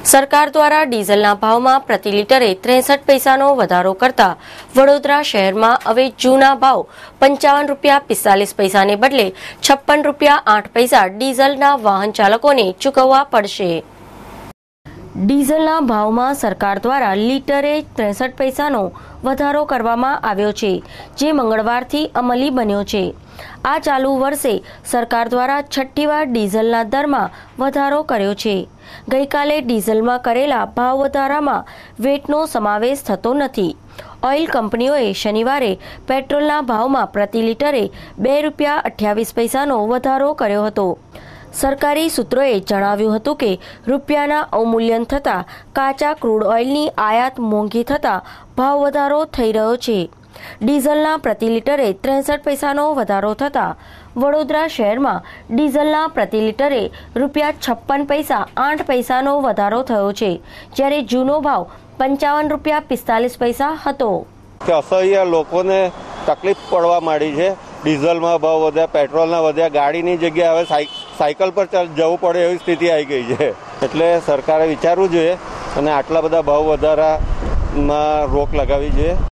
સરકાર દ્વારા ડીઝલના ભાવમાં પ્રતિ લીટરે 63 પૈસાનો વધારો કરતા વડોદરા શહેરમાં હવે જૂના ભાવ ₹55.45ને બદલે ₹56.08 ડીઝલના વાહન ચાલકોને ચૂકવવા પડશે। ડીઝલના ભાવમાં સરકાર દ્વારા લીટરે 63 પૈસાનો વધારો કરવામાં આવ્યો છે, જે મંગળવારથી અમલી બન્યો છે। આ ચાલુ વર્ષે સરકાર દ્વારા છઠ્ઠી વાર ડીઝલના દરમાં વધારો કર્યો છે। ગઈકાલે ડીઝલમાં કરેલા ભાવ વધારામાં વેટનો સમાવેશ થતો નથી। ઓઇલ કંપનીઓએ શનિવારે પેટ્રોલના ભાવમાં પ્રતિ લીટરે ₹2.28નો વધારો કર્યો હતો। સરકારી સૂત્રોએ જણાવ્યું હતું કે રૂપિયાના અવમૂલ્યન થતાં કાચા ક્રૂડ ઓઇલની આયાત મોંઘી થતાં ભાવ વધારો થઈ રહ્યો છે। ડીઝલના પ્રતિ લીટરે 63 પૈસાનો વધારો થતાં વડોદરા શહેરમાં ડીઝલના પ્રતિ લીટરે ₹56.08નો વધારો થયો છે, જ્યારે જૂનો ભાવ ₹55.45 હતો। અસહ્ય લોકોને તકલીફ પડવા માંડી છે। ડીઝલમાં ભાવ વધ્યા, પેટ્રોલના વધ્યા, ગાડીની જગ્યાએ હવે સાયકલ પર જવું પડે એવી સ્થિતિ આવી ગઈ છે। એટલે સરકારે વિચારવું જોઈએ અને આટલા બધા ભાવ વધારામાં રોક લગાવવી જોઈએ।